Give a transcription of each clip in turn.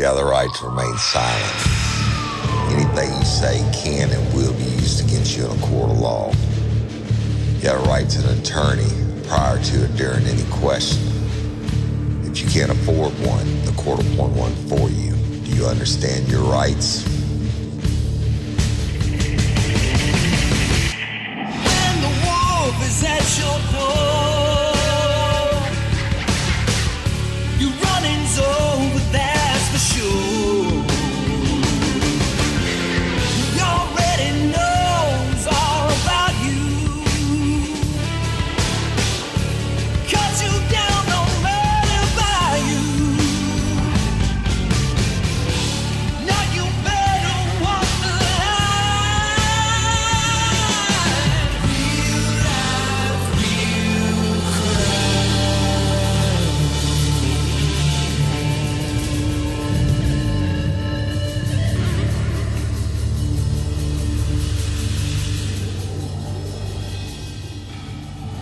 You have the right to remain silent. Anything you say can and will be used against you in a court of law. You have a right to an attorney prior to and during any question. If you can't afford one, the court will appoint one for you. Do you understand your rights? When the wolf is at your door, your running's over, that's for sure. He already knows all about you. Cut you down, no matter by you. Now you better walk the line. Real life, real crime.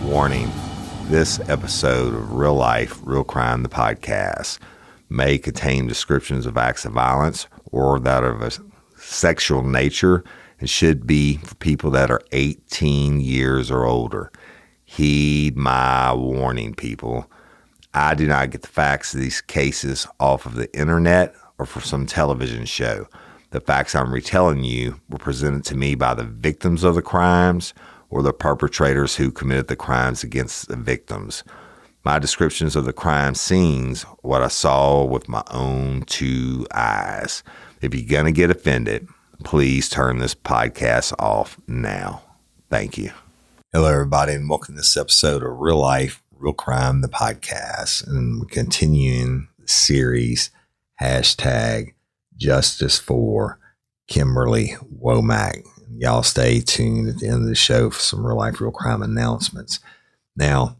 Warning. This episode of Real Life, Real Crime, the podcast, may contain descriptions of acts of violence or that of a sexual nature and should be for people that are 18 years or older. Heed my warning, people. I do not get the facts of these cases off of the internet or from some television show. The facts I'm retelling you were presented to me by the victims of the crimes or the perpetrators who committed the crimes against the victims. My descriptions of the crime scenes, what I saw with my own two eyes. If you're going to get offended, please turn this podcast off now. Thank you. Hello, everybody, and welcome to this episode of Real Life, Real Crime, the podcast. And we're continuing the series, #Justicefor Kimberly Womack. Y'all stay tuned at the end of the show for some real life, real crime announcements. Now,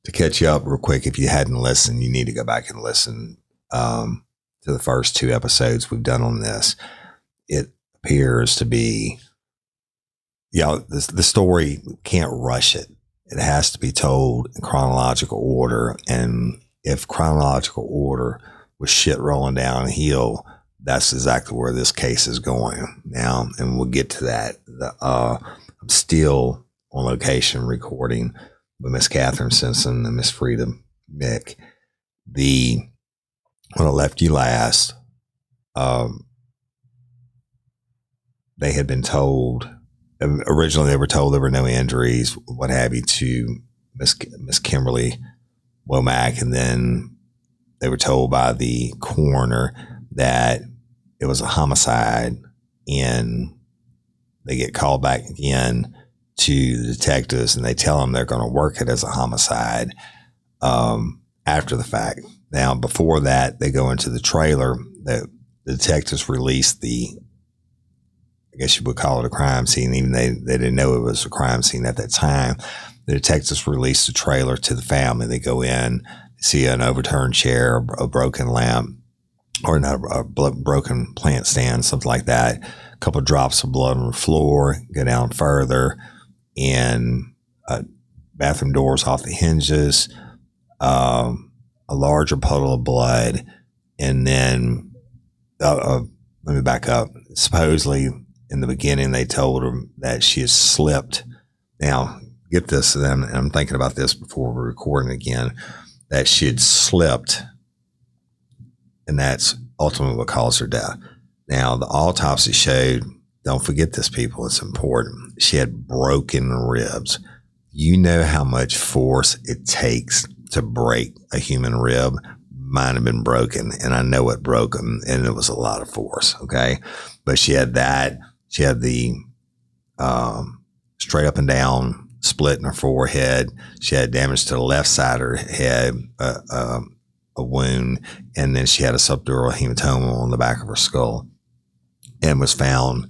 to catch you up real quick, if you hadn't listened, you need to go back and listen to the first two episodes we've done on this. It appears to be, the story, can't rush it. It has to be told in chronological order. And if chronological order was shit rolling downhill, that's exactly where this case is going now, and we'll get to that. I'm still on location recording with Miss Catherine Simpson and Miss Frida Mick. When I left you last, they had been told, originally they were told there were no injuries, what have you, to Miss Kimberly Womack, and then they were told by the coroner that it was a homicide, and they get called back again to the detectives, and they tell them they're going to work it as a homicide after the fact. Now, before that, they go into the trailer. The detectives released I guess you would call it a crime scene, even they didn't know it was a crime scene at that time. The detectives released the trailer to the family. They go in, see an overturned chair, a broken lamp, or not a broken plant stand, something like that. A couple of drops of blood on the floor, go down further, and bathroom doors off the hinges, a larger puddle of blood, and then, let me back up. Supposedly, in the beginning, they told her that she had slipped. Now, get this, and I'm thinking about this before we're recording again, that she had slipped, and that's ultimately what caused her death. Now, the autopsy showed, don't forget this, people, it's important, she had broken ribs. You know how much force it takes to break a human rib. Mine have been broken, and I know it broke them, and it was a lot of force, okay? But she had that. She had the straight up and down split in her forehead. She had damage to the left side of her head, a wound, and then she had a subdural hematoma on the back of her skull, and was found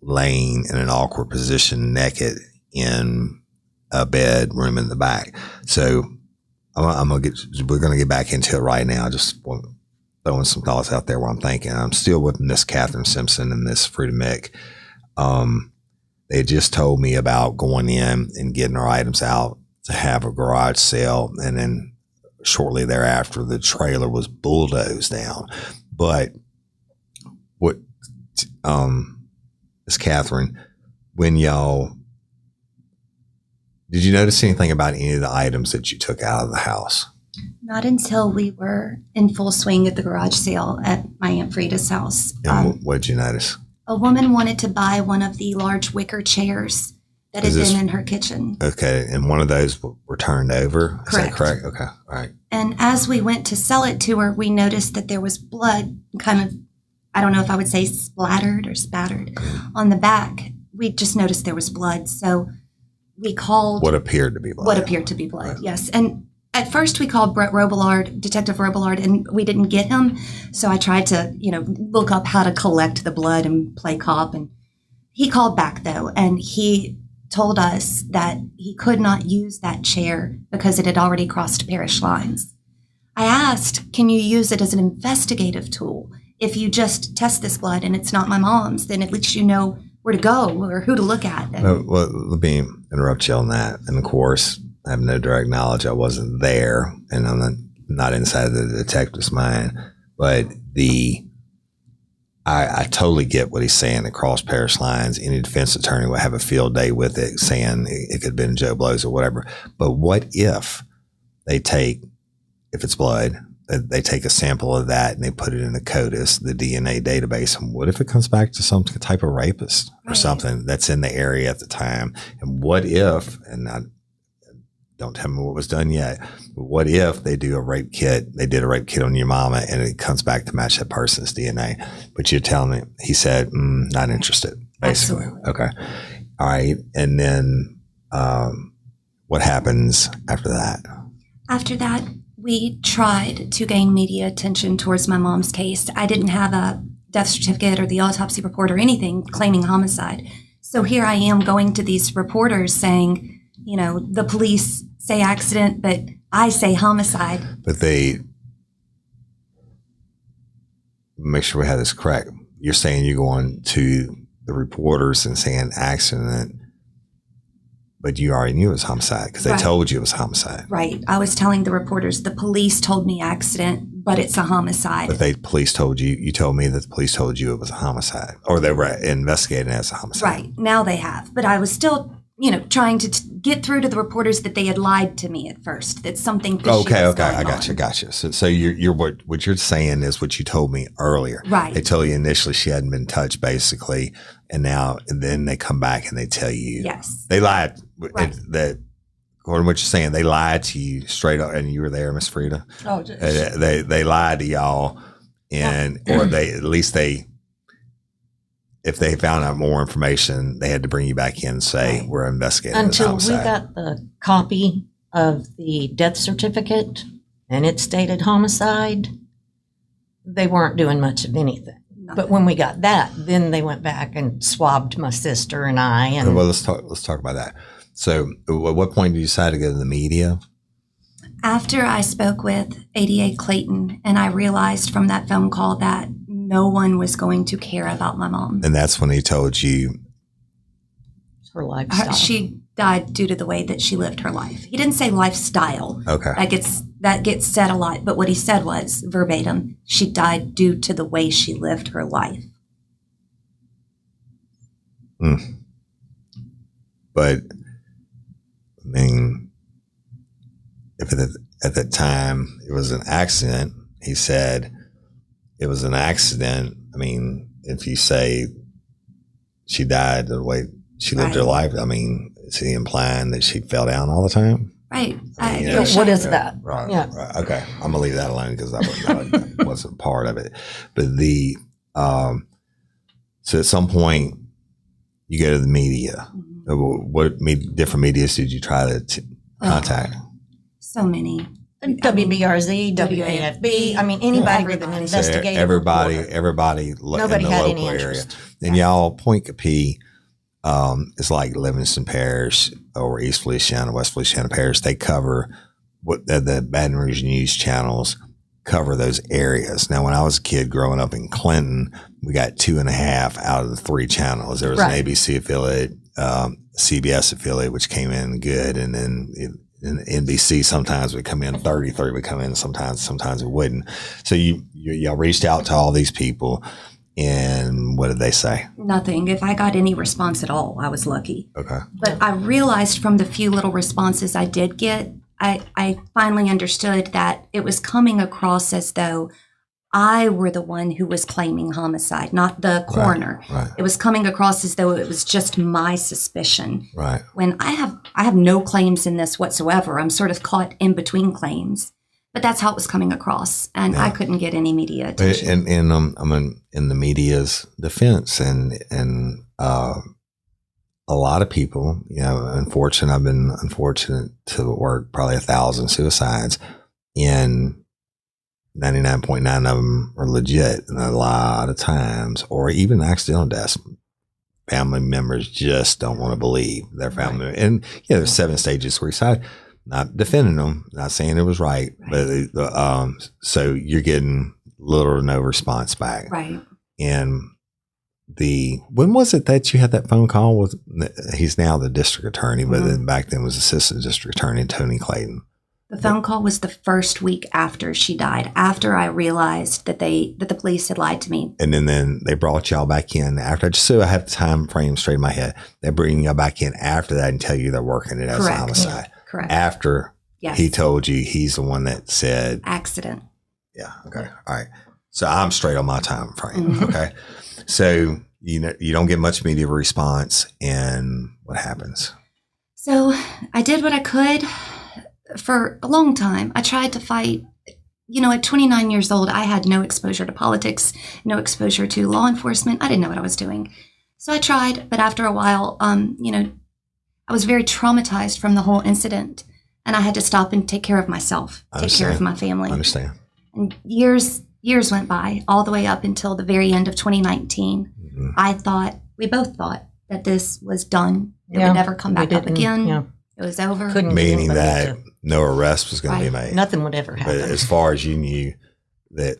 laying in an awkward position, naked, in a bedroom in the back. So we're going to get back into it right now. Just throwing some thoughts out there while I'm thinking. I'm still with Miss Catherine Simpson and Miss Frida Mick. They just told me about going in and getting our items out to have a garage sale, and then shortly thereafter, the trailer was bulldozed down. But what, Miss Catherine, when y'all, did you notice anything about any of the items that you took out of the house? Not until we were in full swing at the garage sale at my Aunt Frida's house. And what did you notice? A woman wanted to buy one of the large wicker chairs that had been in her kitchen. Okay, and one of those were turned over? Is that correct? Okay, all right. And as we went to sell it to her, we noticed that there was blood kind of, I don't know if I would say splattered or spattered on the back. We just noticed there was blood, so we called... What appeared to be blood. What appeared to be blood, right. Yes. And at first we called Brett Robillard, Detective Robillard, and we didn't get him. So I tried to, look up how to collect the blood and play cop. And he called back, though, and he told us that he could not use that chair because it had already crossed parish lines. I asked, can you use it as an investigative tool? If you just test this blood and it's not my mom's, then at least you know where to go or who to look at. Well, let me interrupt you on that. And of course, I have no direct knowledge. I wasn't there, and I'm not inside the detective's mind. But I totally get what he's saying across parish lines. Any defense attorney would have a field day with it, saying it could have been Joe Blow's or whatever. But what if they take, if it's blood, they take a sample of that and they put it in the CODIS, the DNA database, and what if it comes back to some type of rapist or something that's in the area at the time? And what if, and don't tell me what was done yet, but what if they do a rape kit, they did a rape kit on your mama and it comes back to match that person's DNA? But you're telling me, he said, not interested, basically. Absolutely. Okay. All right. And then what happens after that? After that, we tried to gain media attention towards my mom's case. I didn't have a death certificate or the autopsy report or anything claiming homicide. So here I am going to these reporters saying, the police say accident, but I say homicide. But they, make sure we have this correct. You're saying you're going to the reporters and saying accident, but you already knew it was homicide because they told you it was homicide. Right. I was telling the reporters, the police told me accident, but it's a homicide. But police told you, you told me that the police told you it was a homicide, or they were investigating it as a homicide. Right. Now they have. But I was still, trying to get through to the reporters that they had lied to me at first, that something fishy was going on. I got you. So you're what you're saying is what you told me earlier. Right. They told you initially she hadn't been touched, basically, and then they come back and they tell you. Yes. They lied. Right. That according to what you're saying, they lied to you straight up, and you were there, Miss Frida. Oh, they lied to y'all, and or if they found out more information, they had to bring you back in and say, we're investigating until this we homicide. got the copy of the death certificate and it stated homicide. They weren't doing much of anything. Nothing. But when we got that, then they went back and swabbed my sister and I. And well, let's talk about that. So at what point did you decide to go to the media? After I spoke with ADA Clayton, and I realized from that phone call that no one was going to care about my mom. And that's when he told you her lifestyle. She died due to the way that she lived her life. He didn't say lifestyle. Okay. That gets said a lot, but what he said was verbatim, she died due to the way she lived her life. But I mean, if at that time it was an accident, he said it was an accident. I mean, if you say she died the way she lived her life, I mean, is he implying that she fell down all the time? Right. What is that? Right. Yeah. Right. Okay. I'm gonna leave that alone because that wasn't part of it. But so at some point you go to the media. What different medias did you try to contact? So many. WBRZ, WAFB. I mean, anybody with an investigative everybody Nobody in the had local any area. interest. And y'all, Pointe Coupee is like Livingston Parish or East Feliciana, West Feliciana Parish. They cover what the Baton Rouge news channels cover those areas. Now, when I was a kid growing up in Clinton, we got 2.5 out of the 3 channels. There was an ABC affiliate, CBS affiliate, which came in good, and then in NBC sometimes would come in 30 would come in sometimes it wouldn't. So y'all reached out to all these people, and what did they say? Nothing. If I got any response at all, I was lucky. Okay. But I realized from the few little responses I did get, I finally understood that it was coming across as though I were the one who was claiming homicide, not the coroner. Right. It was coming across as though it was just my suspicion. Right. When I have no claims in this whatsoever. I'm sort of caught in between claims. But that's how it was coming across, and I couldn't get any media attention. And I'm in the media's defense, and a lot of people, I've been unfortunate to work probably 1,000 suicides, and 99.9 of them are legit, and a lot of times, or even accidental deaths, family members just don't want to believe their family. Right. And there's 7 stages of suicide. Not defending them, not saying it was right, but so you're getting little or no response back. Right. And when was it that you had that phone call with? He's now the district attorney, but then back then was assistant district attorney Tony Clayton. The phone call was the first week after she died, after I realized that the police had lied to me. And then they brought y'all back in after, just so I have the time frame straight in my head. They bring y'all back in after that and tell you they're working it as a homicide. Yeah. Correct. After he told you he's the one that said accident. Yeah. Okay. All right. So I'm straight on my time frame. Okay. So you don't get much media response, and what happens? So I did what I could for a long time. I tried to fight. At 29 years old, I had no exposure to politics, no exposure to law enforcement. I didn't know what I was doing. So I tried, but after a while, I was very traumatized from the whole incident, and I had to stop and take care of myself, take care of my family. I understand. And years went by, all the way up until the very end of 2019. Mm-hmm. We both thought that this was done. It would never come back up again. Yeah. It was over. Meaning that no arrest was going to be made. Nothing would ever happen. But as far as you knew, that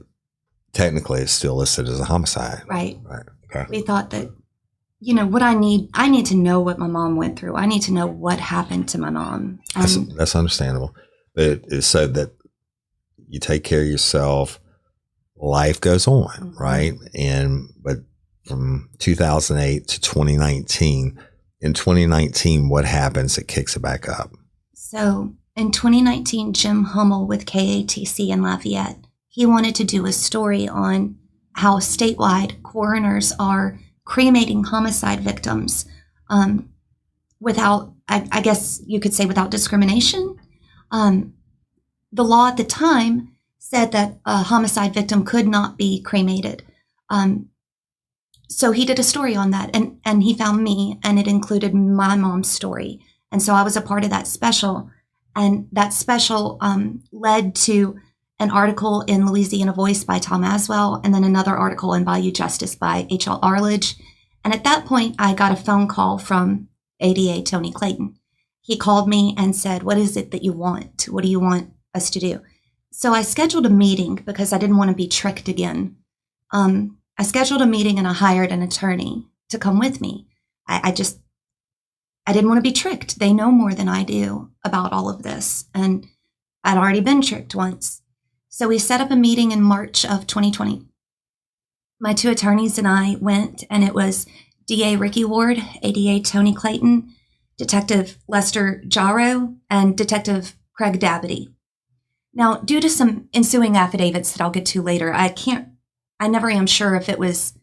technically it's still listed as a homicide. Right. Right. Okay. We thought that, what I need to know what my mom went through. I need to know what happened to my mom. That's understandable. But it's so that you take care of yourself, life goes on, right? But from 2008 to 2019, in 2019, what happens that kicks it back up? So in 2019, Jim Hummel with KATC in Lafayette, he wanted to do a story on how statewide coroners are cremating homicide victims without, I guess you could say, without discrimination. The law at the time said that a homicide victim could not be cremated. So he did a story on that, and he found me, and it included my mom's story. And so I was a part of that special, and that special led to an article in Louisiana Voice by Tom Aswell, and then another article in Bayou Justice by H.L. Arledge. And at that point, I got a phone call from ADA Tony Clayton. He called me and said, "What is it that you want? What do you want us to do?" So I scheduled a meeting because I didn't want to be tricked again. I scheduled a meeting and I hired an attorney to come with me. I didn't want to be tricked. They know more than I do about all of this. And I'd already been tricked once. So we set up a meeting in March of 2020. My 2 attorneys and I went, and it was DA Ricky Ward, ADA Tony Clayton, Detective Lester Jarrow, and Detective Craig Dabity. Now, due to some ensuing affidavits that I'll get to later, I never am sure if it was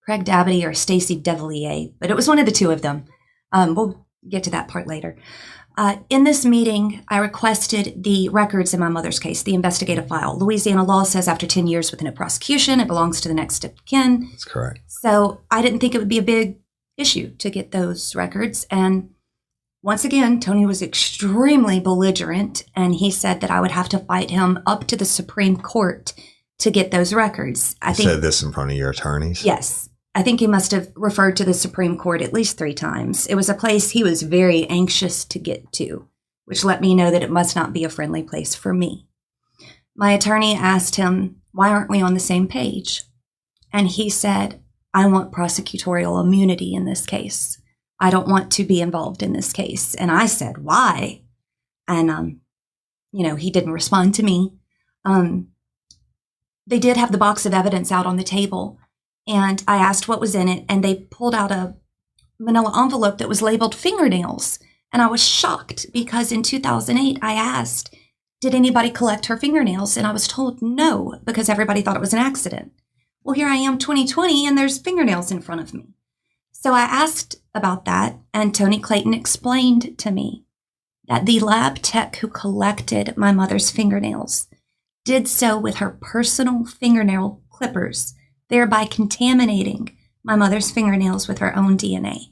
Craig Dabity or Stacy Devilier, but it was one of the 2 of them. We'll get to that part later. In this meeting, I requested the records in my mother's case, the investigative file. Louisiana law says after 10 years within a prosecution, it belongs to the next of kin. That's correct. So I didn't think it would be a big issue to get those records. And once again, Tony was extremely belligerent, and he said that I would have to fight him up to the Supreme Court to get those records. I think said this in front of your attorneys? Yes. I think he must have referred to the Supreme Court at least 3 times. It was a place he was very anxious to get to, which let me know that it must not be a friendly place for me. My attorney asked him, "Why aren't we on the same page?" And he said, "I want prosecutorial immunity in this case. I don't want to be involved in this case." And I said, "Why?" And, he didn't respond to me. They did have the box of evidence out on the table, and I asked what was in it, and they pulled out a manila envelope that was labeled fingernails. And I was shocked because in 2008, I asked, did anybody collect her fingernails? And I was told no, because everybody thought it was an accident. Well, here I am 2020 and there's fingernails in front of me. So I asked about that, and Tony Clayton explained to me that the lab tech who collected my mother's fingernails did so with her personal fingernail clippers, thereby contaminating my mother's fingernails with her own DNA.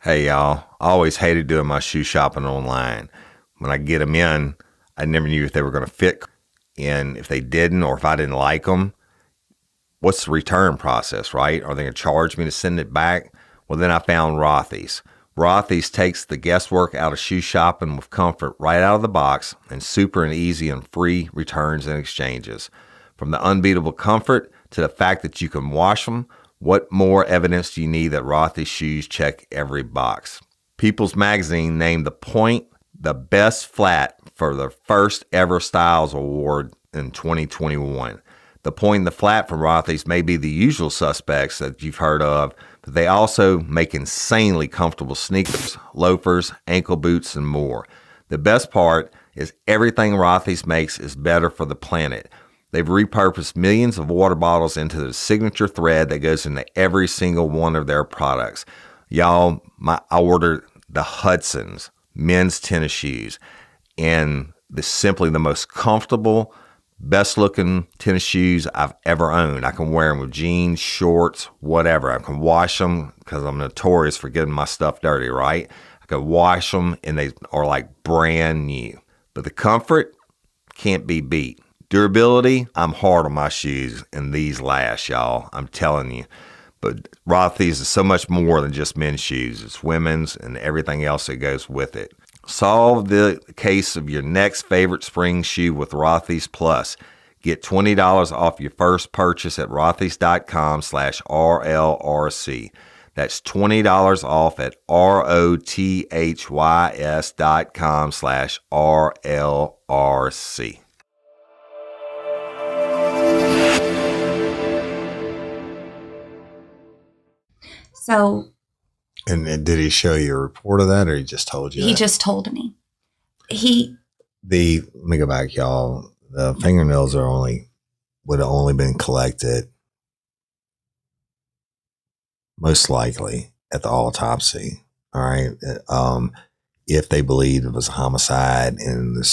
Hey, y'all. I always hated doing my shoe shopping online. When I get them in, I never knew if they were going to fit. And if they didn't, or if I didn't like them, what's the return process, right? Are they going to charge me to send it back? Well, then I found Rothy's. Rothy's takes the guesswork out of shoe shopping with comfort right out of the box, and super and easy and free returns and exchanges. From the unbeatable comfort to the fact that you can wash them, what more evidence do you need that Rothy's shoes check every box? People's Magazine named the Pointe the best flat for their first ever Styles Award in 2021. The Pointe and the flat from Rothy's may be the usual suspects that you've heard of, but they also make insanely comfortable sneakers, loafers, ankle boots, and more. The best part is everything Rothy's makes is better for the planet. They've repurposed millions of water bottles into the signature thread that goes into every single one of their products. Y'all, I ordered the Hudson's men's tennis shoes, and they're simply the most comfortable, best looking tennis shoes I've ever owned. I can wear them with jeans, shorts, whatever. I can wash them because I'm notorious for getting my stuff dirty, right? I can wash them and they are like brand new. But the comfort can't be beat. Durability, I'm hard on my shoes, and these last, y'all. I'm telling you. But Rothy's is so much more than just men's shoes. It's women's and everything else that goes with it. Solve the case of your next favorite spring shoe with Rothy's Plus. Get $20 off your first purchase at rothys.com/RLRC. That's $20 off at ROTHYS.com/RLRC. So, And did he show you a report of that, or he just told you? He that? just told me. Let me go back, y'all. The fingernails would have only been collected most likely at the autopsy. All right. If they believed it was a homicide, and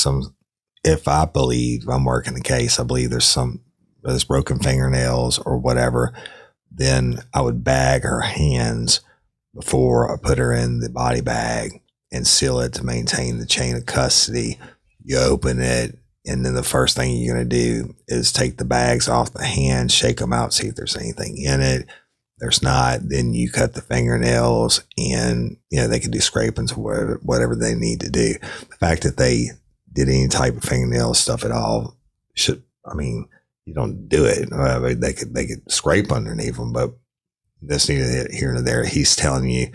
if I'm working the case, I believe there's broken fingernails or whatever, then I would bag her hands before I put her in the body bag and seal it to maintain the chain of custody. You open it, and then the first thing you're going to do is take the bags off the hands, shake them out, see if there's anything in it. There's not, then you cut the fingernails, and they can do scrapings or whatever they need to do. The fact that they did any type of fingernail stuff at all you don't do it. They could scrape underneath them, but that's neither here nor there. He's telling you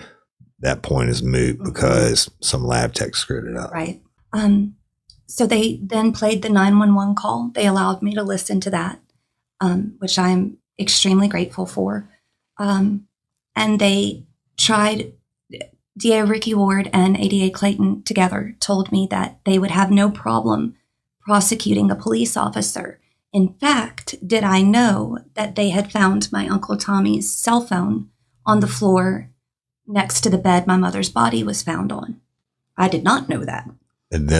that point is moot because some lab tech screwed it up. Right. So they then played the 911 call. They allowed me to listen to that, which I'm extremely grateful for. And they tried, DA Ricky Ward and ADA Clayton together told me that they would have no problem prosecuting a police officer. In fact, did I know that they had found my Uncle Tommy's cell phone on the floor next to the bed my mother's body was found on? I did not know that. And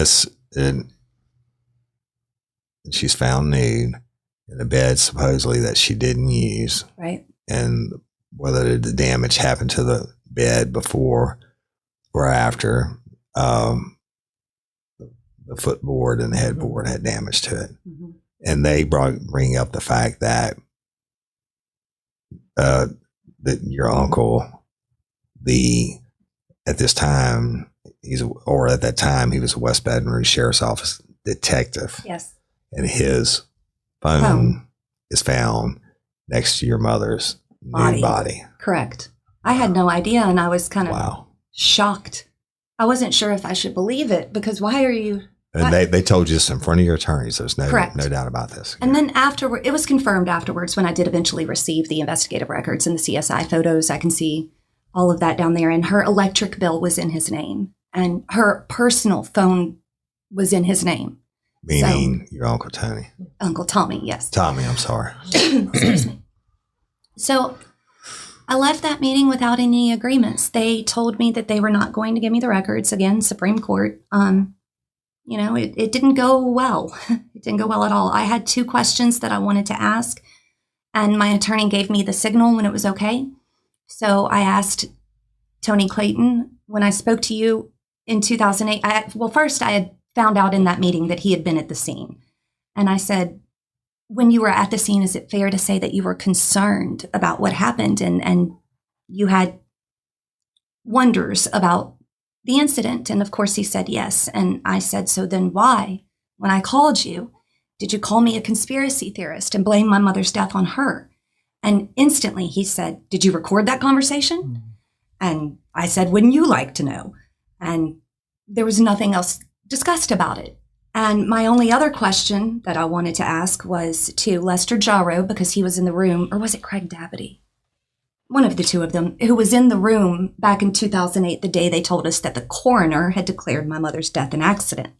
she's found nude in a bed supposedly that she didn't use. Right. And whether the damage happened to the bed before or after, the footboard and the headboard had damage to it. Mm-hmm. And they bring up the fact that that your uncle, at that time he was a West Baton Rouge Sheriff's Office detective. Yes. And his phone is found next to your mother's nude body. Correct. I had no idea, and I was kind of Wow. shocked. I wasn't sure if I should believe it, because why are you... And they told you this in front of your attorneys. There's no Correct. no doubt about this. And then afterward, it was confirmed afterwards when I did eventually receive the investigative records and the CSI photos. I can see all of that down there. And her electric bill was in his name, and her personal phone was in his name. Meaning your Uncle Tony. Uncle Tommy, yes. Tommy, I'm sorry. Excuse me. So I left that meeting without any agreements. They told me that they were not going to give me the records. Again, Supreme Court. You know, it didn't go well. It didn't go well at all. I had 2 questions that I wanted to ask, and my attorney gave me the signal when it was okay. So I asked Tony Clayton, when I spoke to you in 2008, first I had found out in that meeting that he had been at the scene. And I said, when you were at the scene, is it fair to say that you were concerned about what happened and you had wonders about the incident? And of course he said yes. And I said, so then why, when I called you, did you call me a conspiracy theorist and blame my mother's death on her? And instantly he said, did you record that conversation? And I said, wouldn't you like to know? And there was nothing else discussed about it. And my only other question that I wanted to ask was to Lester Jarrow, because he was in the room, or was it Craig Dabity? One of the 2 of them, who was in the room back in 2008, the day they told us that the coroner had declared my mother's death an accident.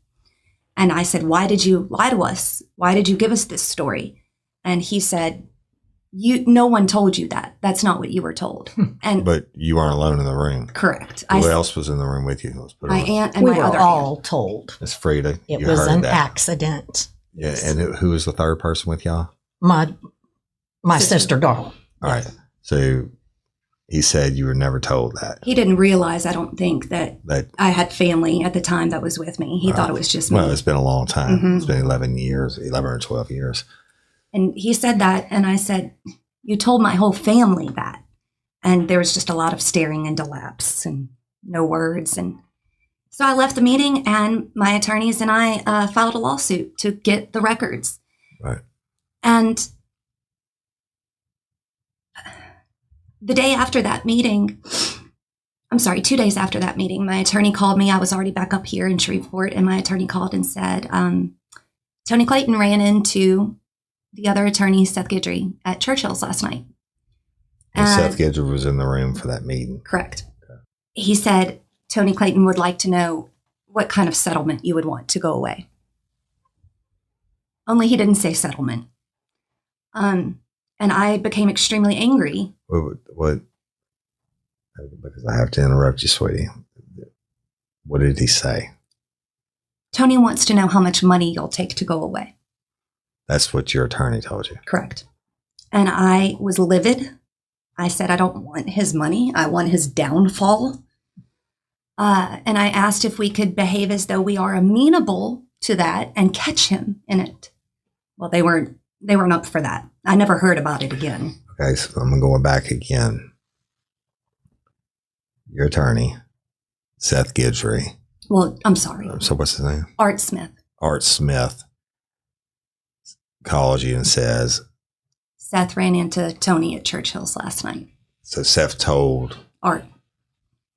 And I said, why did you lie to us? Why did you give us this story? And he said, no one told you that. That's not what you were told. And But you weren't alone in the room. correct. Who else was in the room with you? Let's put it My on. aunt and We my were other all aunt. told Miss Frida. it you was heard an that. accident. Yeah, and who was the third person with y'all? My sister Darl. All right. So he said you were never told that. He didn't realize, I don't think, that That I had family at the time that was with me. He thought it was just me. well, it's been a long time. Mhm. It's been 11 or 12 years. And he said that, and I said, you told my whole family that. And there was just a lot of staring into laps and no words. And so I left the meeting, and my attorneys and I filed a lawsuit to get the records. Right. And the day after that meeting, 2 days after that meeting, my attorney called me. I was already back up here in Shreveport, and my attorney called and said, Tony Clayton ran into the other attorney, Seth Guidry, at Churchill's last night. And Seth Guidry was in the room for that meeting. Correct. He said, Tony Clayton would like to know what kind of settlement you would want to go away. Only he didn't say settlement. And I became extremely angry. What? Because I have to interrupt you, sweetie. What did he say? Tony wants to know how much money you'll take to go away. That's what your attorney told you. Correct. And I was livid. I said, I don't want his money. I want his downfall. And I asked if we could behave as though we are amenable to that and catch him in it. Well, they weren't up for that. I never heard about it again. Okay, so I'm going back again. Your attorney, Seth Guidry. Well, I'm sorry. So what's his name? Art Smith. Art Smith calls you and says, Seth ran into Tony at Churchill's last night. so Seth told Art.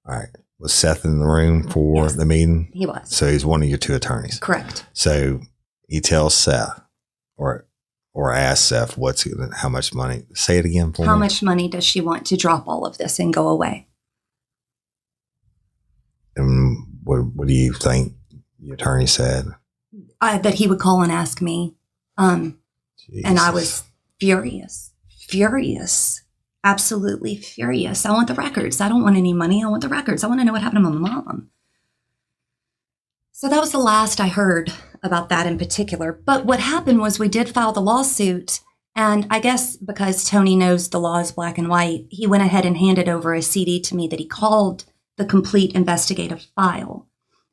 All right. Was Seth in the room for Yes. the meeting? He was. So he's one of your 2 attorneys. Correct. So he tells Seth or asks Seth how much money. Say it again for me. How much money does she want to drop all of this and go away? And what do you think the attorney said? That he would call and ask me. And I was furious. Absolutely furious. I want the records. I don't want any money. I want the records. I want to know what happened to my mom. So that was the last I heard about that in particular. But what happened was we did file the lawsuit. And I guess because Tony knows the law is black and white, he went ahead and handed over a CD to me that he called the complete investigative file.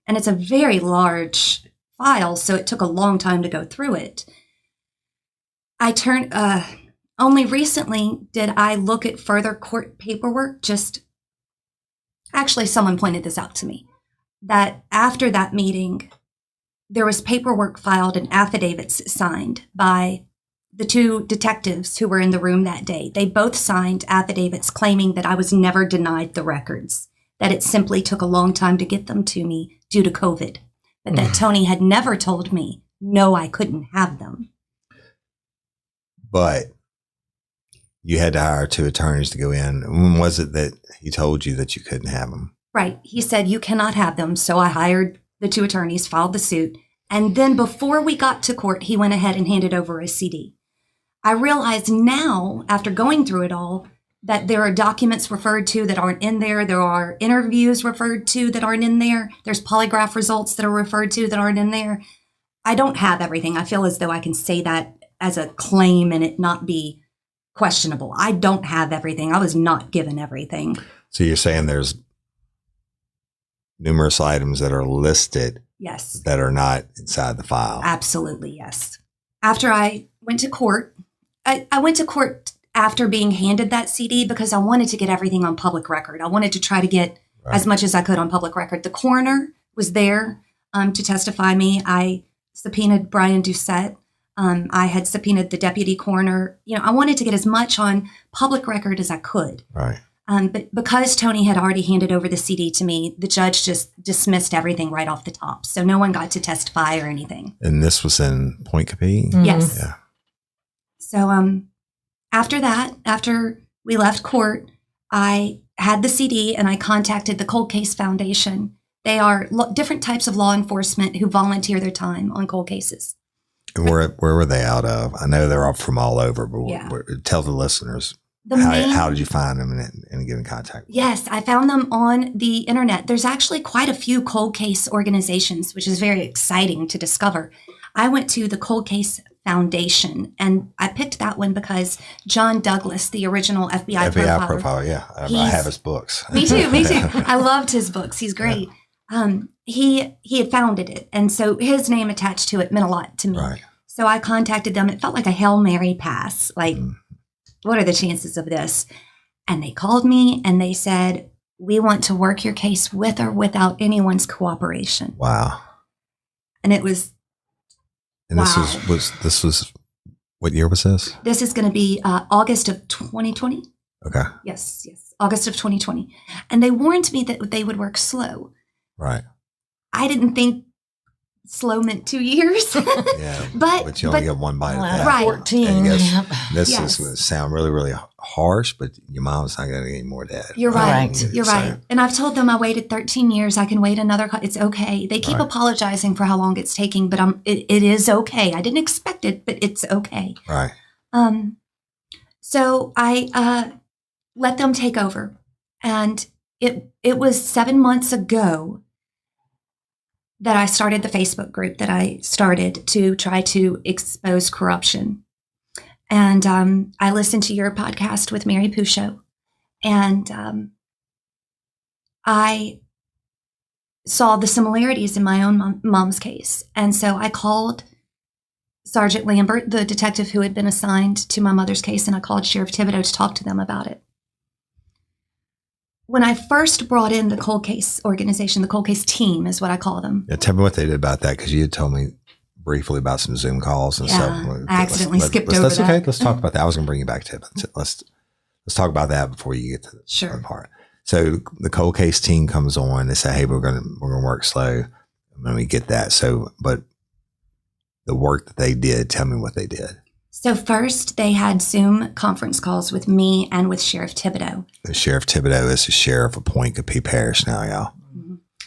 And it's a very large file, so it took a long time to go through it. Only recently did I look at further court paperwork. Actually, someone pointed this out to me, that after that meeting, there was paperwork filed and affidavits signed by the two detectives who were in the room that day, they both signed affidavits claiming that I was never denied the records, that it simply took a long time to get them to me due to COVID, but that Tony had never told me, no, I couldn't have them. But you had to hire 2 attorneys to go in. When was it that he told you that you couldn't have them? Right. He said, you cannot have them. So I hired the 2 attorneys, filed the suit. And then before we got to court, he went ahead and handed over a CD. I realize now, after going through it all, that there are documents referred to that aren't in there. There are interviews referred to that aren't in there. There's polygraph results that are referred to that aren't in there. I don't have everything. I feel as though I can say that as a claim and it not be questionable. I don't have everything. I was not given everything. So you're saying there's numerous items that are listed, yes, that are not inside the file. Absolutely, yes. After I went to court, I went to court after being handed that CD because I wanted to get everything on public record. I wanted to try to get as much as I could on public record. The coroner was there to testify me. I subpoenaed Brian Doucette. I had subpoenaed the deputy coroner. You know, I wanted to get as much on public record as I could. Right. But because Tony had already handed over the CD to me, the judge just dismissed everything right off the top. So no one got to testify or anything. And this was in Pointe, Coupee? Mm-hmm. Yes. Yeah. So after that, after we left court, I had the CD and I contacted the Cold Case Foundation. They are different types of law enforcement who volunteer their time on cold cases. And where were they out of? I know they're all from all over, but Yeah. tell the listeners, The how did you find them and get in contact? Yes, I found them on the internet. There's actually quite a few cold case organizations, which is very exciting to discover. I went to the Cold Case Foundation, and I picked that one because John Douglas, the original FBI profiler, yeah. I have his books. Me too. I loved his books. He's great. Yeah. He had founded it, and so his name attached to it meant a lot to me. Right. So I contacted them. It felt like a Hail Mary pass. Like, what are the chances of this? And they called me and they said, we want to work your case with or without anyone's cooperation. Wow. And it was, and this was, what year was this? This is going to be August of 2020. Okay. Yes. August of 2020. And they warned me that they would work slow. Right. I didn't think slow meant 2 years. Yeah. but you only get one bite of that. Right. 14. And Yep. This Yes. is going to sound really, really harsh, but your mom's not going to get any more dead. You're right. Right. You're So- right. And I've told them I waited 13 years. I can wait another. It's okay. They keep Right. apologizing for how long it's taking, but it is okay. I didn't expect it, but it's okay. Right. So I let them take over, and it was 7 months ago that I started the Facebook group that I started to try to expose corruption. And I listened to your podcast with Mary Pusho, and I saw the similarities in my own mom's case. And so I called Sergeant Lambert, the detective who had been assigned to my mother's case, and I called Sheriff Thibodeau to talk to them about it. When I first brought in the cold case organization, the cold case team is what I call them. Yeah, tell me what they did about that, because you had told me briefly about some Zoom calls and Yeah, stuff. I accidentally skipped over that's that. okay. Let's talk about that. I was going to bring you back to it. Let's talk about that before you get to the Sure. other part. So the cold case team comes on. They say, "Hey, we're going to work slow." And then we get that. So, but the work that they did, tell me what they did. So first, they had Zoom conference calls with me and with Sheriff Thibodeau. Sheriff Thibodeau is the sheriff of Pointe Coupee Parish now, y'all.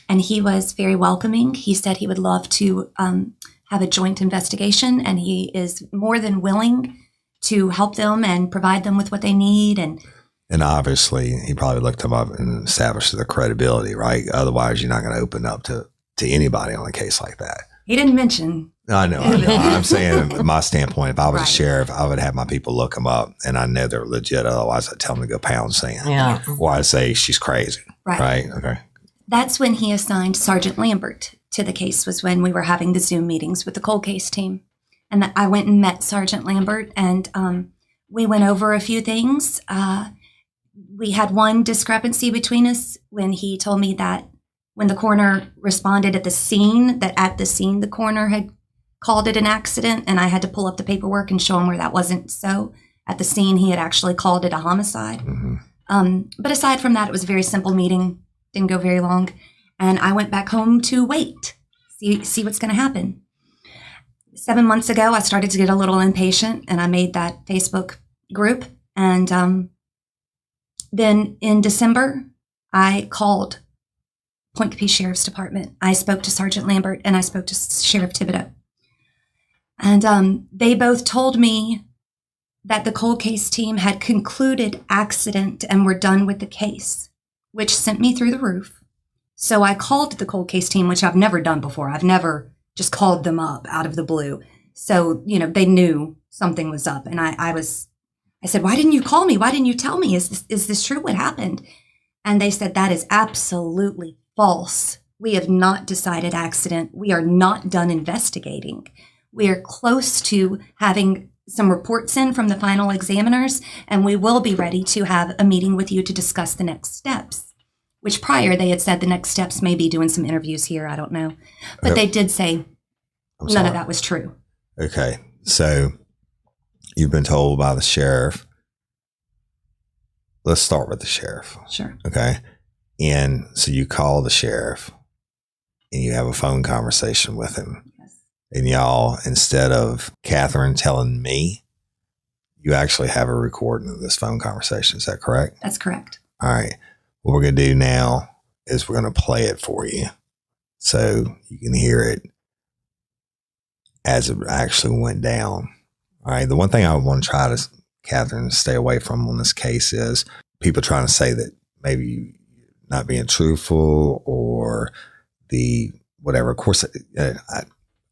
And he was very welcoming. He said he would love to have a joint investigation, and he is more than willing to help them and provide them with what they need. And obviously, he probably looked them up and established their credibility, right? Otherwise, you're not going to open up to anybody on a case like that. He didn't mention. I know. I'm saying, from my standpoint, if I was a Right. sheriff, I would have my people look them up, and I know they're legit. Otherwise, I'd tell them to go pound sand. Yeah. Or I'd say she's crazy. Right? Okay. That's when he assigned Sergeant Lambert to the case, was when we were having the Zoom meetings with the cold case team. And I went and met Sergeant Lambert, and we went over a few things. We had one discrepancy between us when he told me that when the coroner responded at the scene, that at the scene the coroner had called it an accident, and I had to pull up the paperwork and show him where that wasn't so. At the scene, he had actually called it a homicide. But aside from that, it was a very simple meeting. Didn't go very long. And I went back home to wait, see what's going to happen. 7 months ago, I started to get a little impatient, and I made that Facebook group. And then in December, I called Pointe Coupee Sheriff's Department. I spoke to Sergeant Lambert, and I spoke to Sheriff Thibodeau. And they both told me that the cold case team had concluded accident and were done with the case, which sent me through the roof. So I called the cold case team, which I've never done before. I've never just called them up out of the blue. So, they knew something was up. And I said, why didn't you call me? Why didn't you tell me? Is this true? What happened? And they said, that is absolutely false. We have not decided accident. We are not done investigating. We are close to having some reports in from the final examiners, and we will be ready to have a meeting with you to discuss the next steps, which prior they had said the next steps may be doing some interviews here. I don't know. But they did say none of that was true. Okay. So you've been told by the sheriff. Let's start with the sheriff. Sure. Okay. And so you call the sheriff and you have a phone conversation with him. Yes. And y'all, instead of Catherine telling me, you actually have a recording of this phone conversation. Is that correct? That's correct. All right. What we're going to do now is we're going to play it for you so you can hear it as it actually went down. All right. The one thing I want to try to, Catherine, stay away from on this case is people trying to say that maybe not being truthful or the whatever. Of course, I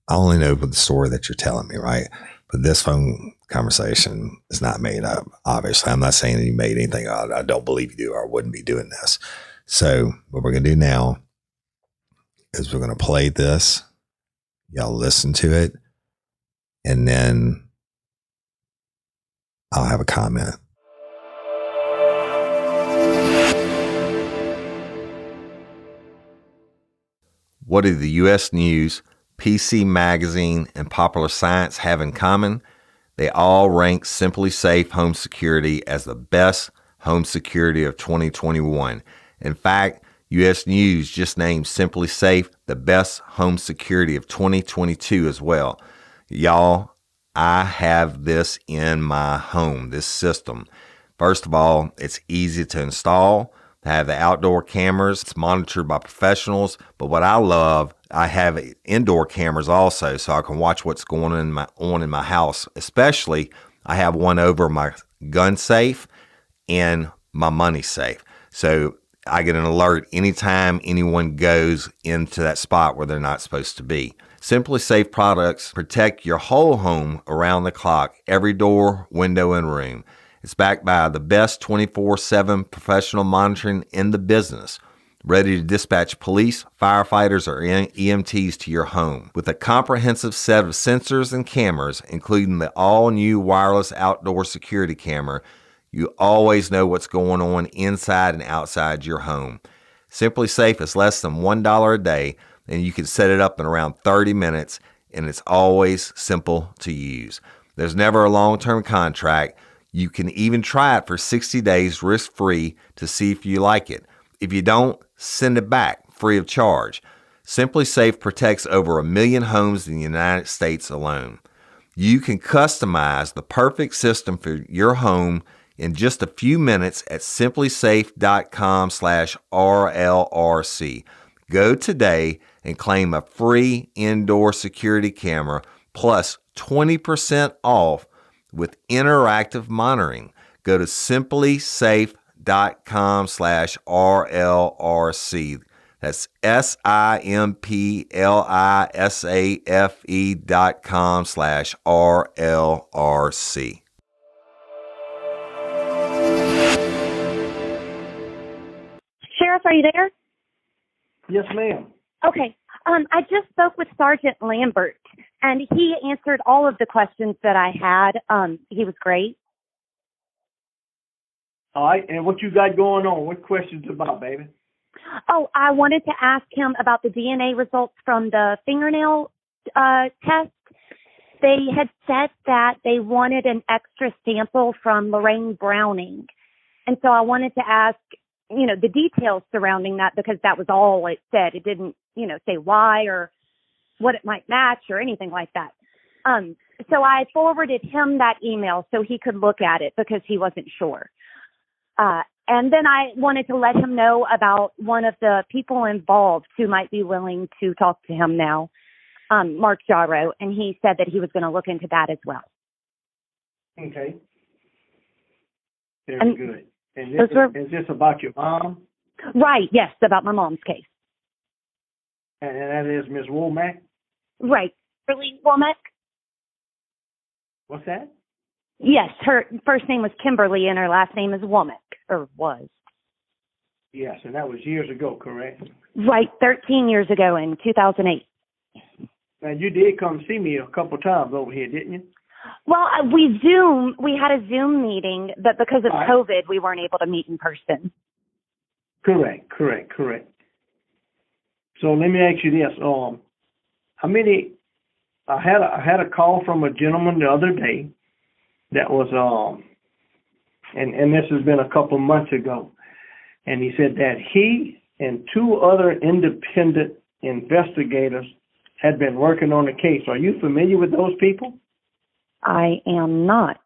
only know the story that you're telling me, right? But this phone conversation is not made up. Obviously, I'm not saying that you made anything out. I don't believe you do, or I wouldn't be doing this. So what we're going to do now is we're going to play this. Y'all listen to it. And then I'll have a comment. What do the U.S. News, PC Magazine, and Popular Science have in common? They all rank Simply Safe Home Security as the best home security of 2021. In fact, U.S. News just named Simply Safe the best home security of 2022 as well. Y'all, I have this in my home, this system. First of all, it's easy to install. I have the outdoor cameras. It's monitored by professionals. But what I love, I have indoor cameras also, so I can watch what's going on in my house. Especially, I have one over my gun safe and my money safe. So I get an alert anytime anyone goes into that spot where they're not supposed to be. Simply Safe products protect your whole home around the clock, every door, window, and room. It's backed by the best 24/7 professional monitoring in the business, ready to dispatch police, firefighters, or EMTs to your home. With a comprehensive set of sensors and cameras, including the all-new wireless outdoor security camera, you always know what's going on inside and outside your home. Simply Safe is less than $1 a day, and you can set it up in around 30 minutes, and it's always simple to use. There's never a long-term contract. You can even try it for 60 days risk-free to see if you like it. If you don't, send it back free of charge. Simply Safe protects over 1 million homes in the United States alone. You can customize the perfect system for your home in just a few minutes at simplysafe.com/RLRC. Go today and claim a free indoor security camera plus 20% off with interactive monitoring. Go to simplysafe.com/RLRC. That's simplysafe.com/RLRC. Sheriff, are you there? Yes, ma'am. Okay. I just spoke with Sergeant Lambert, and he answered all of the questions that I had. He was great. All right, and what you got going on? What questions about, baby? Oh, I wanted to ask him about the DNA results from the fingernail test they had said that they wanted an extra sample from Lorraine Browning. And so I wanted to ask, the details surrounding that, because that was all it said. It didn't, say why or what it might match or anything like that. So I forwarded him that email so he could look at it because he wasn't sure. And then I wanted to let him know about one of the people involved who might be willing to talk to him now, Mark Jarrow, and he said that he was going to look into that as well. Okay. Very good. And is this about your mom? Right, yes, about my mom's case. And that is Ms. Womack? Right. Kimberly Womack? What's that? Yes, her first name was Kimberly and her last name is Womack, or was. Yes, and that was years ago, correct? Right, 13 years ago in 2008. Now, you did come see me a couple times over here, didn't you? Well, we had a Zoom meeting, but because of COVID, we weren't able to meet in person. Correct. So let me ask you this: how many? I had a call from a gentleman the other day that was and this has been a couple months ago, and he said that he and two other independent investigators had been working on the case. Are you familiar with those people? I am not.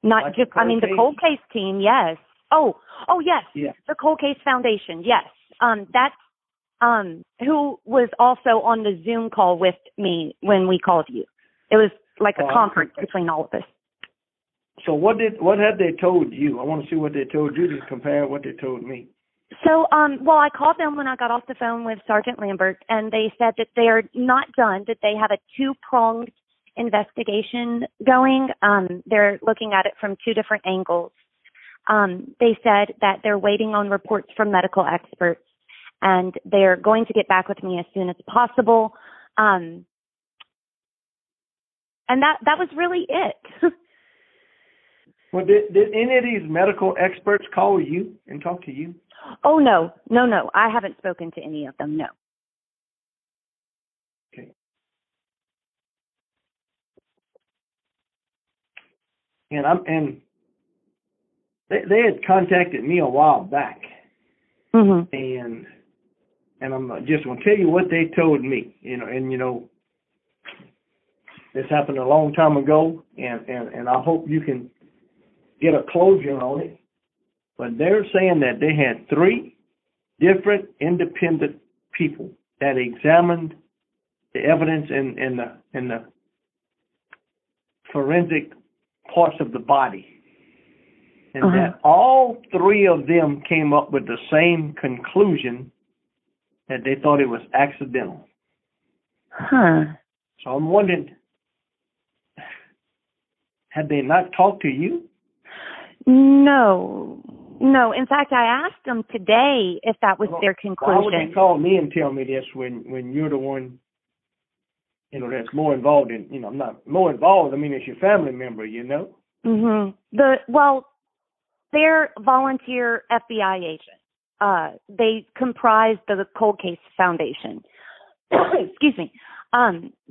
Not like just, the cold case team, yes. Oh, yes. Yeah. The Cold Case Foundation, yes. That's who was also on the Zoom call with me when we called you. It was like a conference between all of us. So what had they told you? I want to see what they told you to compare what they told me. So, I called them when I got off the phone with Sergeant Lambert, and they said that they are not done, that they have a two-pronged investigation going. They're looking at it from two different angles. They said that they're waiting on reports from medical experts, and they're going to get back with me as soon as possible. And that was really it. Well, did any of these medical experts call you and talk to you? Oh, no. I haven't spoken to any of them, no. Okay. And they had contacted me a while back. Mm-hmm. And I'm just going to tell you what they told me, this happened a long time ago, and I hope you can get a closure on it. But they're saying that they had three different independent people that examined the evidence in the forensic parts of the body. And that all three of them came up with the same conclusion, that they thought it was accidental. Huh. So I'm wondering, had they not talked to you? No. In fact, I asked them today if that was their conclusion. Why would they call me and tell me this when you're the one, that's more involved in, I'm not more involved. It's your family member, Mm-hmm. They're volunteer FBI agents. They comprise the Cold Case Foundation. Excuse me.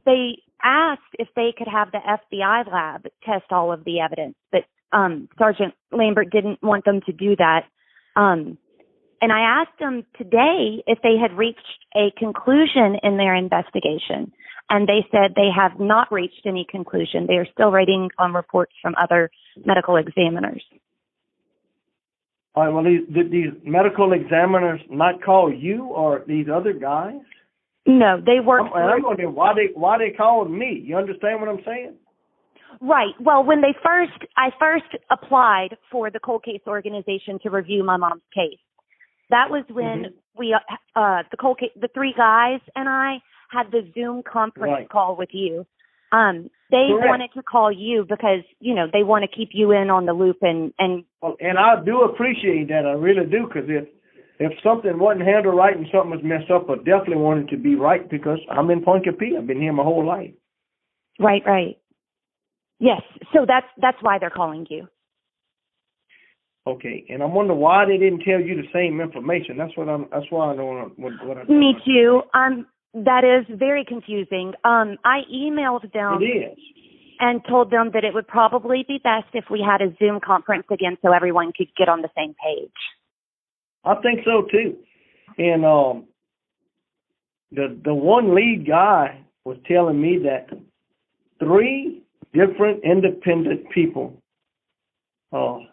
They asked if they could have the FBI lab test all of the evidence, but Sergeant Lambert didn't want them to do that. And I asked them today if they had reached a conclusion in their investigation, and they said they have not reached any conclusion. They are still waiting on reports from other medical examiners. All right, well, did these medical examiners not call you or these other guys? No, they worked. I'm wondering why they called me. You understand what I'm saying? Right. Well, when I first applied for the Cold Case Organization to review my mom's case. That was when we, the three guys and I had the Zoom conference call with you. They wanted to call you because, they want to keep you in on the loop and I do appreciate that. I really do, because if something wasn't handled right and something was messed up, I definitely wanted to be right, because I'm in Pointe. I've been here my whole life. Right. Yes. So that's why they're calling you. Okay, and I wonder why they didn't tell you the same information. That's why I know what I. Me too. That is very confusing. I emailed them It is. and told them that it would probably be best if we had a Zoom conference again so everyone could get on the same page. I think so too. And the one lead guy was telling me that 3 different independent people, and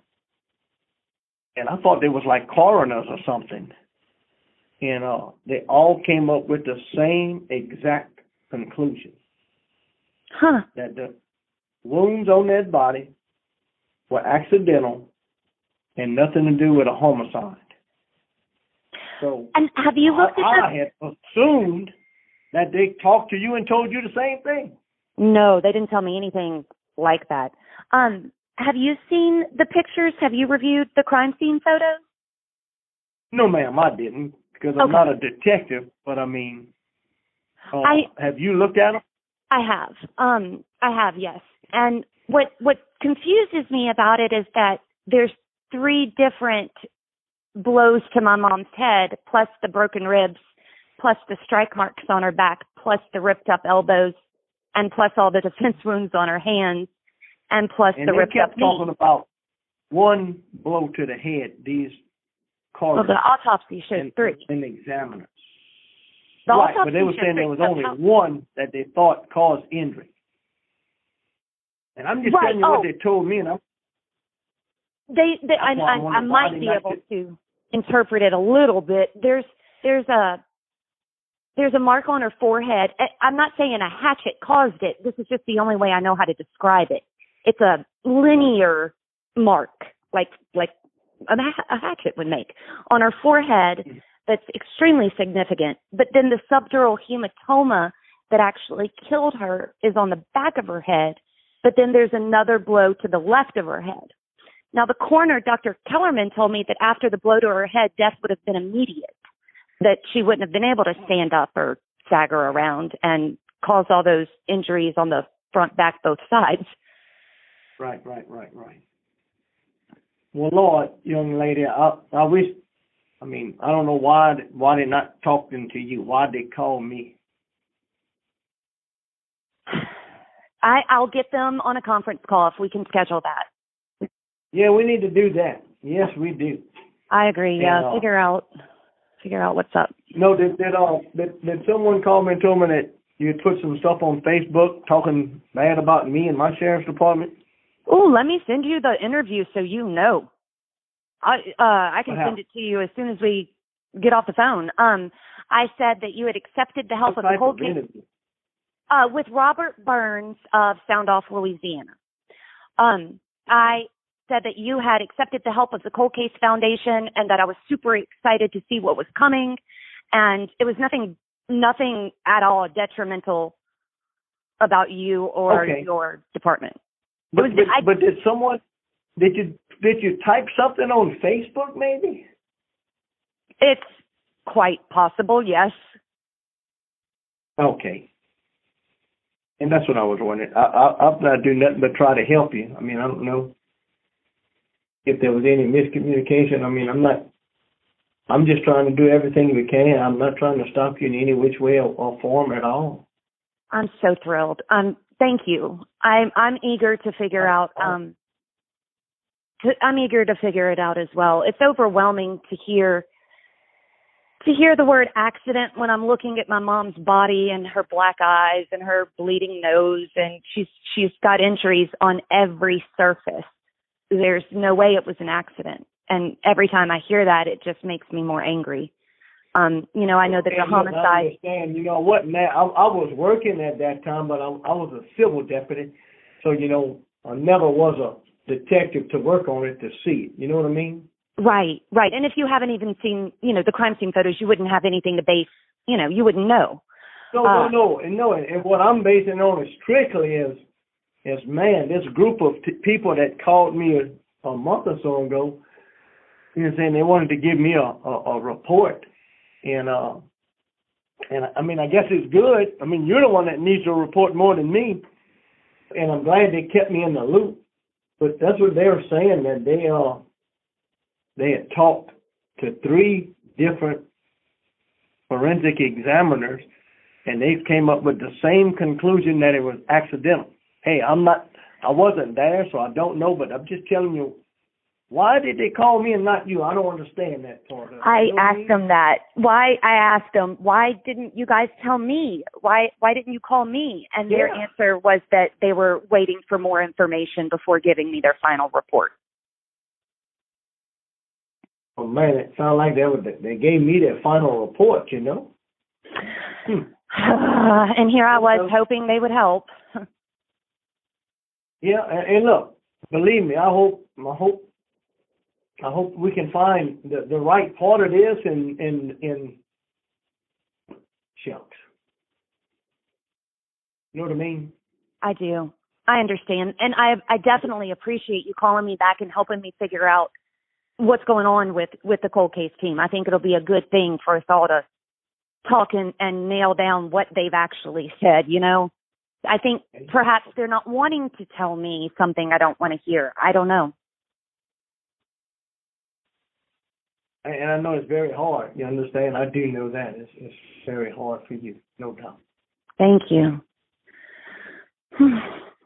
I thought they was like coroners or something, and they all came up with the same exact conclusion. Huh. That the wounds on that body were accidental and nothing to do with a homicide. So And have you looked at I had assumed that they talked to you and told you the same thing. No, they didn't tell me anything like that. Have you seen the pictures? Have you reviewed the crime scene photos? No, ma'am, I didn't, because I'm not a detective. But I mean, have you looked at them? I have, yes. And what confuses me about it is that there's 3 different blows to my mom's head, plus the broken ribs, plus the strike marks on her back, plus the ripped up elbows, and plus all the defense wounds on her hands, and plus the ripped up kept talking about 1 blow to the head. These coroners. Well, the autopsy showed 3. And examiners. The Right, autopsy but they were showed saying 3. there was only 1 that they thought caused injury. And I'm just telling you what they told me, and I might be able to interpret it a little bit. There's a mark on her forehead. I'm not saying a hatchet caused it. This is just the only way I know how to describe it. It's a linear mark, like a hatchet would make on her forehead. That's extremely significant. But then the subdural hematoma that actually killed her is on the back of her head. But then there's another blow to the left of her head. Now, the coroner, Dr. Kellerman, told me that after the blow to her head, death would have been immediate, that she wouldn't have been able to stand up or stagger around and cause all those injuries on the front, back, both sides. Right. Well, Lord, young lady, I wish, I don't know why they're not talking to you. Why they call me? I'll get them on a conference call if we can schedule that. Yeah, we need to do that. Yes, we do. I agree. Yeah, figure out what's up. No, did someone call me and told me that you had put some stuff on Facebook talking bad about me and my sheriff's department? Oh, let me send you the interview so you know. I can send it to you as soon as we get off the phone. I said that you had accepted the help of the whole case with Robert Burns of Sound Off, Louisiana. I said that you had accepted the help of the Cold Case Foundation and that I was super excited to see what was coming. And it was nothing at all detrimental about you or your department. But did you type something on Facebook maybe? It's quite possible, yes. Okay. And that's what I was wondering. I'm not doing nothing but try to help you. I don't know if there was any miscommunication. I'm just trying to do everything we can. I'm not trying to stop you in any which way or form at all. I'm so thrilled. Thank you. I'm eager to figure out. I'm eager to figure it out as well. It's overwhelming to hear the word accident when I'm looking at my mom's body and her black eyes and her bleeding nose, and she's got injuries on every surface. There's no way it was an accident. And every time I hear that, it just makes me more angry. I know that the homicide. I understand. You know what, now, I was working at that time, but I was a civil deputy. So, I never was a detective to work on it to see it. You know what I mean? Right. And if you haven't even seen, the crime scene photos, you wouldn't have anything to base, you wouldn't know. No. And what I'm basing on is strictly is this group of people that called me a month or so ago, saying they wanted to give me a report. And I guess it's good. You're the one that needs to report more than me. And I'm glad they kept me in the loop. But that's what they were saying, that they had talked to 3 different forensic examiners and they came up with the same conclusion that it was accidental. Hey, I wasn't there, so I don't know, but I'm just telling you, why did they call me and not you? I don't understand that part of it. I asked them that. I asked them, why didn't you guys tell me? Why didn't you call me? And their answer was that they were waiting for more information before giving me their final report. Oh man, it sounded like they gave me their final report, you know. And here I was hoping they would help. Yeah, and look, believe me, I hope we can find the right part of this and shucks. You know what I mean? I do. I understand. And I definitely appreciate you calling me back and helping me figure out what's going on with the cold case team. I think it'll be a good thing for us all to talk and nail down what they've actually said, you know? I think perhaps they're not wanting to tell me something I don't want to hear. I don't know. And I know it's very hard. You understand? I do know that. It's very hard for you, no doubt. Thank you.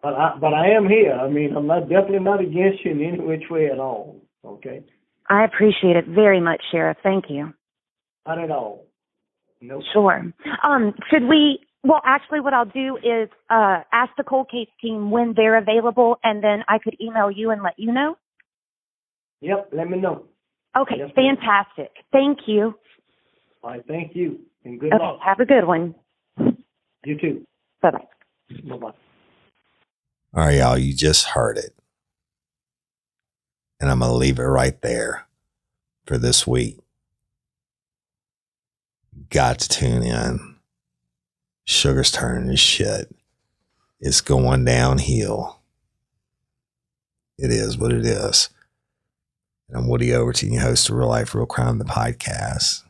But I am here. I mean, I'm definitely not against you in any which way at all. Okay? I appreciate it very much, Sheriff. Thank you. Not at all. No. Sure. Should we? Well, actually, what I'll do is ask the cold case team when they're available, and then I could email you and let you know. Yep. Let me know. Okay. Yes, fantastic. Thank you. All right. Thank you, and good Okay. luck. Have a good one. You too. Bye-bye. Bye-bye. All right, y'all, you just heard it. And I'm going to leave it right there for this week. Got to tune in. Sugar's turning to shit. It's going downhill. It is what it is. And I'm Woody Overton, your host of Real Life, Real Crime, the podcast.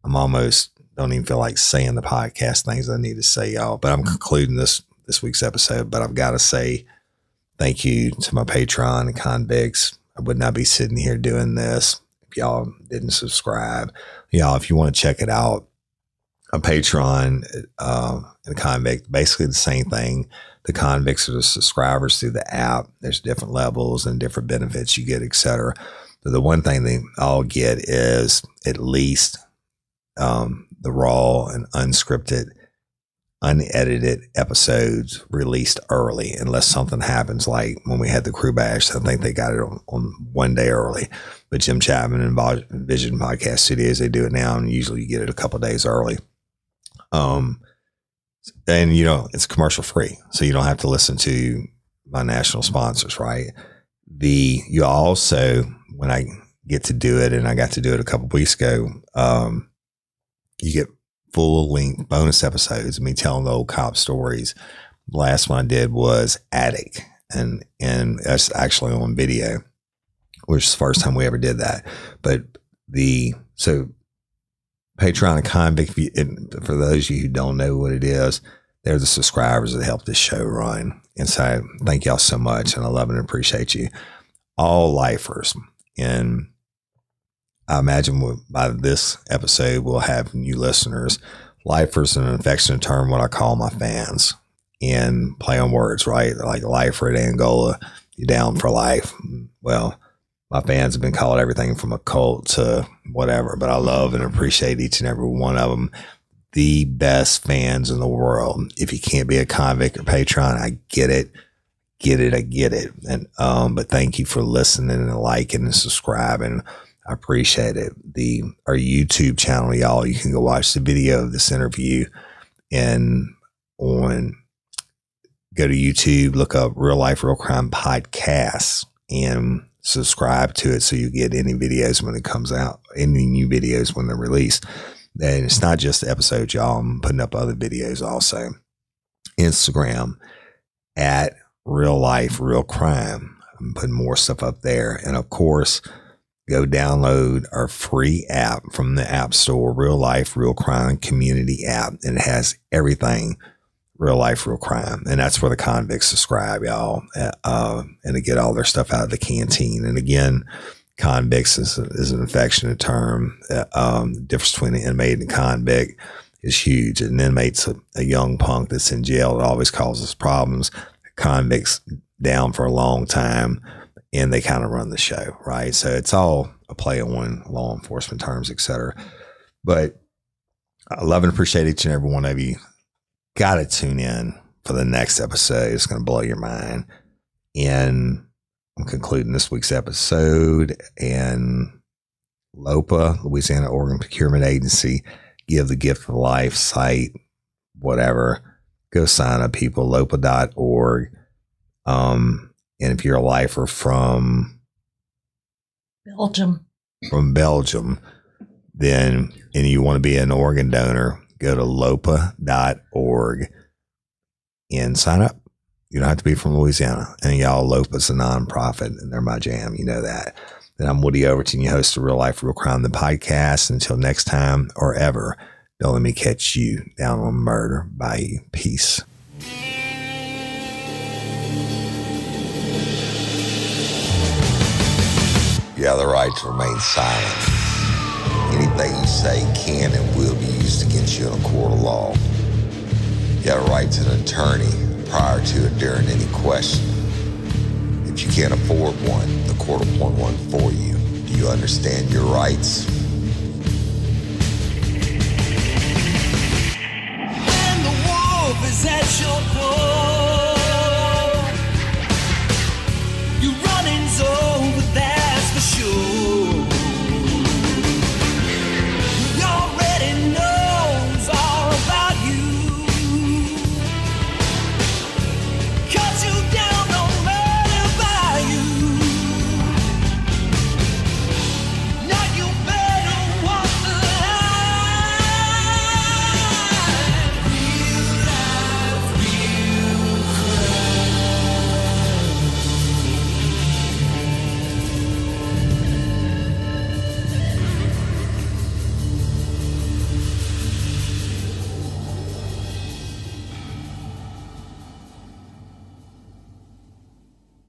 I'm almost, don't even feel like saying the podcast things I need to say, y'all, but I'm concluding this week's episode. But I've got to say thank you to my Patreon and convicts. I would not be sitting here doing this if y'all didn't subscribe. Y'all, if you want to check it out, a Patreon and convict, basically the same thing. The convicts are the subscribers through the app. There's different levels and different benefits you get, etc. But the one thing they all get is at least the raw and unscripted, unedited episodes released early, unless something happens like when we had the crew bash. I think they got it on 1 day early. But Jim Chapman and Envision Podcast Studios, they do it now, and usually you get it a couple of days early. And it's commercial free, so you don't have to listen to my national sponsors, right? You also, when I get to do it, and I got to do it a couple of weeks ago, you get full length bonus episodes of me telling the old cop stories. The last one I did was Attic, and that's actually on video, which is the first time we ever did that. But so Patreon and Convict, for those of you who don't know what it is, they're the subscribers that help this show run. And so thank y'all so much, and I love and appreciate you. All lifers, and I imagine by this episode we'll have new listeners. Lifers, an affectionate term, what I call my fans, and play on words, right? Like lifer at Angola, you're down for life. Well, my fans have been called everything from a cult to whatever, but I love and appreciate each and every one of them. The best fans in the world. If you can't be a convict or patron, I get it. I get it. And but thank you for listening and liking and subscribing. I appreciate it. Our YouTube channel, y'all, you can go watch the video of this interview and go to YouTube, look up Real Life, Real Crime Podcast, and subscribe to it so you get any videos when it comes out, any new videos when they're released. And it's not just the episodes, y'all. I'm putting up other videos also. Instagram at Real Life, Real Crime. I'm putting more stuff up there. And of course, go download our free app from the App Store, Real Life, Real Crime Community app. And it has everything Real Life, Real Crime. And that's where the convicts subscribe, y'all. And to get all their stuff out of the canteen. And again, convicts is an affectionate term. The difference between an inmate and convict. is huge. An inmate's a young punk that's in jail that always causes problems. Convicts down for a long time, and they kind of run the show, right? So it's all a play on law enforcement terms, et cetera. But I love and appreciate each and every one of you. Got to tune in for the next episode. It's going to blow your mind. And I'm concluding this week's episode. And LOPA, Louisiana Organ Procurement Agency, Give the Gift of Life site, whatever. Go sign up, people, lopa.org. And if you're a lifer from Belgium, then, and you want to be an organ donor, go to lopa.org and sign up. You don't have to be from Louisiana. And y'all, LOPA's a nonprofit, and they're my jam. You know that. Then I'm Woody Overton, your host of Real Life, Real Crime, the podcast. Until next time or ever, don't let me catch you down on murder. Bye. Peace. You have the right to remain silent. Anything you say can and will be used against you in a court of law. You have a right to an attorney prior to and during any question. If you can't afford one, the court will appoint one for you. Do you understand your rights?